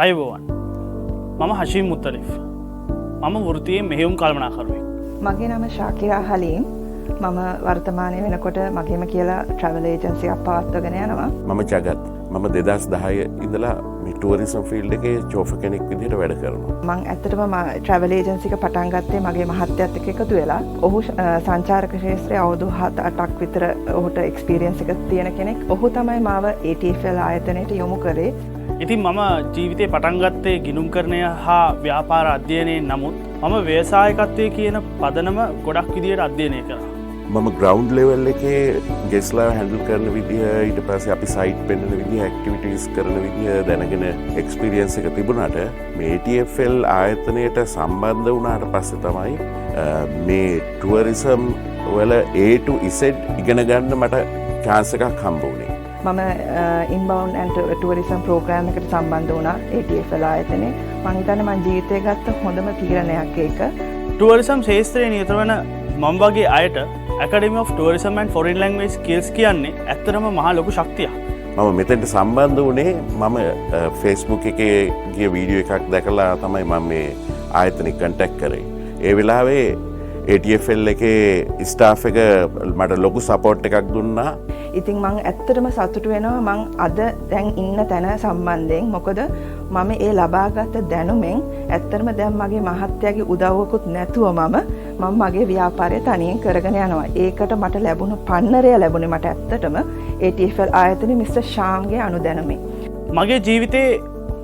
අයබෝවන් මම හෂීම් මුත්තලිෆ් මම වෘතියේ මෙහෙයුම් කළමනාකරුවෙක්. මගේ නම ශාකිරා හලීම්. මම වර්තමානයේ වෙනකොට මගේම කියලා ට්‍රැවල් ඒජන්සි එකක් පවත්වගෙන යනවා. මම ජගත්. මම 2010 ඉඳලා මේ ටුවරිසම් ෆීල්ඩ් එකේ චෝෆර් කෙනෙක් විදිහට වැඩ කරනවා. මම ඇත්තටම ට්‍රැවල් ඒජන්සි එක පටන් ගත්තේ මගේ මහත්තයාත් එක්ක එකතු වෙලා. ඔහු සංචාරක ක්ෂේත්‍රයේ අවුරුදු 7-8ක් විතර ඔහුට එක්ස්පීරියන්ස් එකක් තියෙන කෙනෙක්. ඔහු තමයි මාව ATFL ආයතනයට යොමු කරේ. ඉතින් මම ජීවිතේ පටන් ගත්තේ ගිණුම්කරණය හා ව්‍යාපාර අධ්‍යයනයේ නමුත් මම ව්‍යවසායකත්වයේ කියන පදනම ගොඩක් විදියට අධ්‍යයනය කරා. මම ග්‍රවුන්ඩ් ලෙවල් එකේ ගෙස්ලා හැන්ඩල් කරන විදිහ ඊට පස්සේ අපි සයිට් පෙන්වන විදිහ ඇක්ටිවිටීස් කරන විදිහ දැනගෙන එක්ස්පීරියන්ස් එක තිබුණාට මේ ATFL ආයතනයට සම්බන්ධ වුණාට පස්සේ තමයි මේ ටුවරිසම් වල A to Z ඉගෙන ගන්න මට chance එකක් හම්බ වුණේ. මම inbound and tourism program එකට සම්බන්ධ වුණා ATFL ආයතනයේ. මම හිතන්නේ මම ජීවිතේ ගත්ත හොඳම තීරණයක් ඒක. ටුවරිසම් ශාස්ත්‍රයේ නියත වන මම වගේ අයට Academy of Tourism and Foreign Language Skills කියන්නේ ඇත්තටම මහා ලොකු ශක්තියක්. මම මෙතෙන්ට සම්බන්ධ වුණේ මම Facebook එකේ ගිය වීඩියෝ එකක් දැකලා තමයි මම මේ ආයතනෙ කන්ටැක්ට් කරේ. ඒ වෙලාවේ ATFL එකේ ස්ටාෆ් එක මට ලොකු සපෝට් එකක් දුන්නා. ඉතින් මං ඇත්තටම සතුටු වෙනවා මං අද දැන් ඉන්න තැන සම්බන්ධයෙන්. මොකද මම ඒ ලබාගත් දැනුමෙන් ඇත්තටම දැන් මගේ මහත්තයාගේ උදව්වකුත් නැතුව මම මගේ ව්‍යාපාරය තනියෙන් කරගෙන යනවා. ඒකට මට ලැබුණු පන්නරය ලැබුණේ මට ඇත්තටම ATFL ආයතනයේ මිස්ටර් ශාම්ගේ අනුදැනුමෙන්. මගේ ජීවිතේ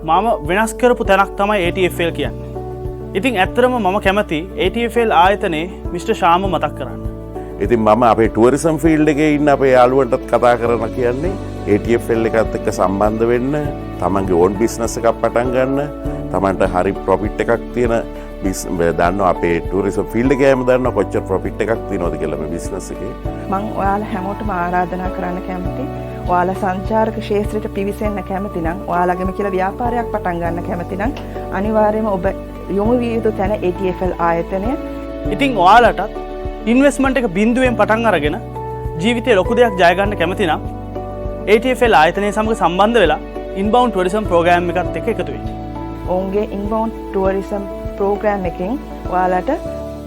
මම වෙනස් කරපු තැනක් තමයි ATFL කියන්නේ. ඉතින් ඇත්තටම මම කැමති ATFL ආයතනයේ මිස්ටර් ශාම මතක් කරන්න. ඉතින් මම අපේ ටුවරිසම් ෆීල්ඩ් එකේ ඉන්න අපේ යාළුවන්ටත් කතා කරන කියන්නේ ATFL එකත් එක්ක සම්බන්ධ වෙන්න, තමන්ගේ ඕන් බිස්නස් එකක් පටන් ගන්න, තමන්ට හරි ප්‍රොෆිට් එකක් තියෙන දන්නවා අපේ ටුවරිසම් ෆීල්ඩ් එකේම දන්නවා කොච්චර ප්‍රොෆිට් එකක් තියෙනවද කියලා මේ බිස්නස් එකේ. මම ඔයාලා හැමෝටම ආරාධනා කරන්න කැමතියි. ඔයාලා සංචාරක ක්ෂේත්‍රයට පිවිසෙන්න කැමති නම්, ඔයාලගේම කියලා ව්‍යාපාරයක් පටන් ගන්න කැමති නම් අනිවාර්යයෙන්ම ඔබ යොමු විය යුතු තැන ATFL ආයතනය. ඉතින් ඔයාලටත් ඉන්වෙස්ට්මන්ට් එක බිඳුවෙන් පටන් අරගෙන ජීවිතේ ලොකු දෙයක් ජය ගන්න කැමති නම් ATFL ආයතනයේ සමග සම්බන්ධ වෙලා inbound tourism program එකත් එක්ක එකතු වෙන්න. ඔවුන්ගේ inbound tourism program එකෙන් ඔයාලට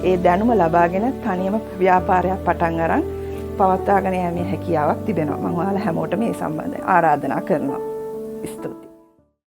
ඒ දැනුම ලබාගෙන තනියම ව්‍යාපාරයක් පටන් අරන් පවත්වාගෙන යෑමේ හැකියාවක් තිබෙනවා. මම ඔයාලා හැමෝටම මේ සම්බන්ධයෙන් ආරාධනා කරනවා. ස්තුතියි.